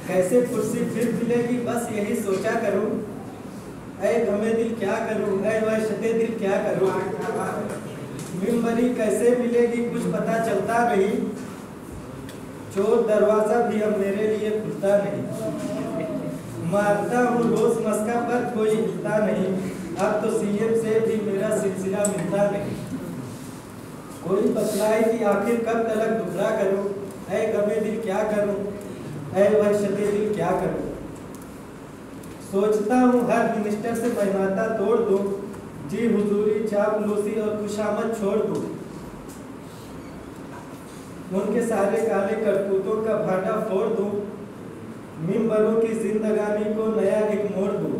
कैसे कुर्सी फिर मिलेगी बस यही सोचा करूं। ऐ गमे दिल क्या करूं, ऐ वहशते दिल क्या करूं। मिंबरी कैसे मिलेगी कुछ पता चलता नहीं। चोर दरवाजा भी अब मेरे लिए खुलता नहीं। मारता हूँ रोज मस्का पर कोई हिलता नहीं। अब तो सीएम से भी मेरा सिलसिला मिलता नहीं। कोई बतलाए कि आखिर कब तलक दुखड़ा करूं। ऐ गमे दिल क्या करूं, ऐ वहशते दिल क्या करूं। सोचता हूँ हर मिनिस्टर से मैं नाता तोड़ दूं। जी हुजूरी चापलूसी और खुशामद छोड़ दूं। उनके सारे काले करतूतों का भाटा फोड़ दूं। मिंबरों की जिंदगानी को नया एक मोड़ दूं।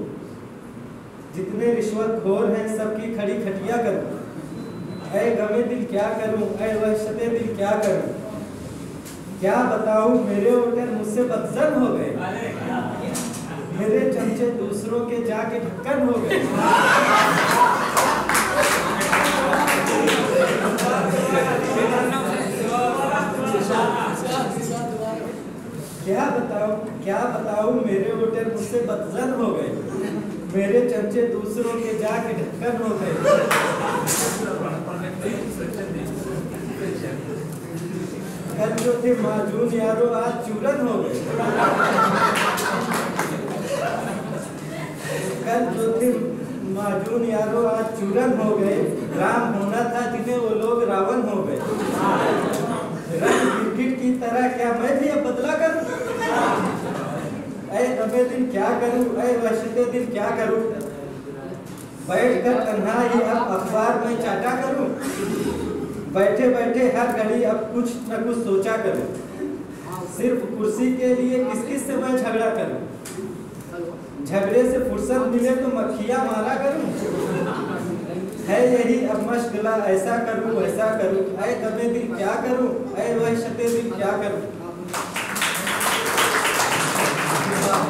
जितने रिश्वतखोर हैं सबकी खड़ी खटिया करूं। ऐ गमे दिल क्या करूं, ऐ वहशते दिल क्या करूं। क्या बताऊं मेरे वोटर मुझसे बदजन हो गए। मेरे चमचे दूसरों के जाके ढक्कन हो गए। क्या बताऊं मेरे वोटर मुझसे बदजन हो गए। मेरे चमचे दूसरों के जाके ढक्कन हो गए। कल जो थे माजून यारो आज चूरन हो गए। कल जो थे माजून यारो आज चूरन हो गए। राम होना था जिन्हें वो लोग रावण हो गए। रंग गिरगिट की तरह क्या मैं भी अब बदला करूं। ऐ गमे दिल क्या करूं, ऐ वहशते दिल क्या करूं। बैठ कर तन्हाई अब अखबार में चाटा करूं। बैठे बैठे हर घड़ी अब कुछ न कुछ सोचा करूं। सिर्फ कुर्सी के लिए किस किस से मैं झगड़ा करूं। झगड़े से फुर्सत मिले तो मक्खियां मारा करूं। है यही अब मशगला ऐसा करूं वैसा करूं। ऐ गमे दिल क्या करूं, ऐ वहशते दिल क्या करूं।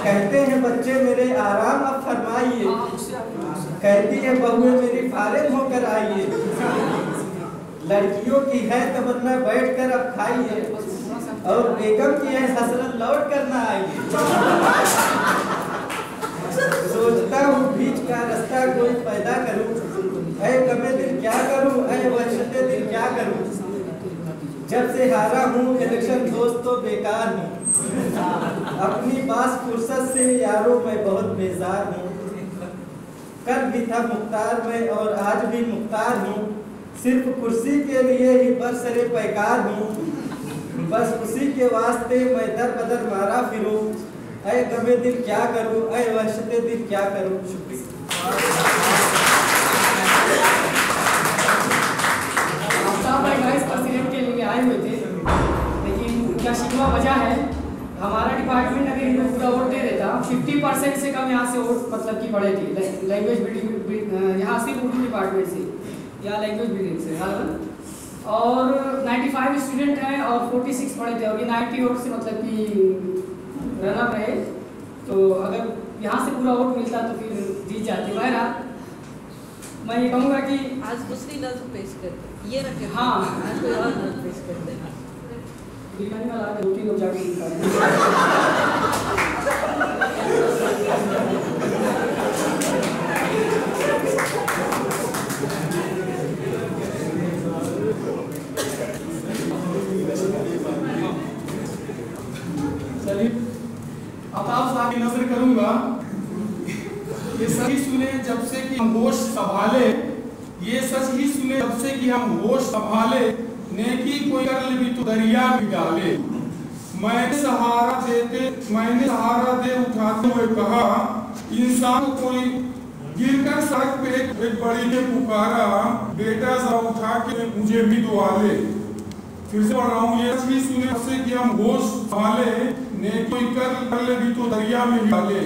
कहते हैं बच्चे मेरे आराम अब फरमाइए। कहती है बहुएं मेरी फारिग होकर आइए। लड़कियों की है तमन्ना बैठ कर अब खाइए। और बेगम की है हसरत लौट कर ना आइए। सोचता हूँ बीच का रास्ता कोई पैदा करूं। ऐ गमे दिल क्या करूं, ऐ वहशते दिल क्या करूं। जब से हारा हूँ इलेक्शन दोस्त तो बेकार हूँ। अपनी पास फुर्सत से यारों मैं बहुत बेजार हूँ। कल भी था मुख्तार में और आज भी मुख्तार हूँ। सिर्फ कुर्सी के लिए ही बरसरे पैकार हूँ। बस उसी के वास्ते मैं दर बदर मारा फिरूं। ऐ गमे दिल क्या करूं, ऐ वहशते दिल क्या करूं। शुक्रिया। के लिए आए हुए थे, लेकिन क्या शिकवा वजह है हमारा डिपार्टमेंट अगर इनको पूरा वोट दे देता 50% से कम यहाँ से वोट मतलब की पड़े थी लैंग्वेज बिल्डिंग यहाँ सिर्फ उर्दू डिपार्टमेंट से या लैंग्वेज बिल्डिंग से। और 95 स्टूडेंट हैं और 46 पढ़े थे और ये 90 वोट से मतलब कि रनअप रहे। तो अगर यहाँ से पूरा वोट मिलता तो फिर जीत जाते। बहरहाल मैं ये कहूँगा कि आज दूसरी नज़र पेश करते ये रखे। हाँ आज कोई और नज़र पेश करते बिरयानी वाला 2-3 लोग जाके अताब साहब की नजर करूंगा। ये सही सुने जब से कि हम होश संभाले। ये सच ही सुने जब से कि हम होश संभाले। नेकी कोई कर ले भी तो दरिया में डाले। मैंने सहारा दे उठाते हुए कहा इंसान को कोई गिरकर सड़क पे एक बड़ी ने पुकारा बेटा जरा उठा के मुझे भी दुआ ले। फिर से पढ़ रहा हूँ। ये सच ही सुने जब से कि हम होश संभाले। नेकी कोई कर ले भी तो दरिया में डाले।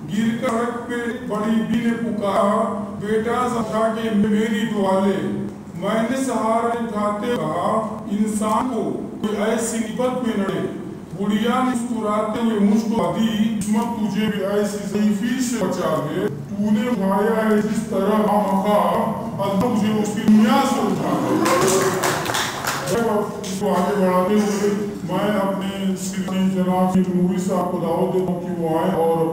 गिरकर सड़क पे बड़ी बी ने पुकारा बेटा उठा के मेरी दुआ ले। मैंने सहारा उठाते कहा इंसान को कोई ऐसी निपत में नड़े। बुढ़िया मुस्कुराते हुए मुझको दी किस्मत तुझे भी ऐसी ज़ईफ़ी से बचा ले। तूने उठाया है जिस तरह खामखा अल्लाह मुझे उसकी दुनिया से उठा ले। आगे बढ़ाते हुए मैं अपने श्री जनाब नूरी साहब को दावत देता हूँ कि वो आए और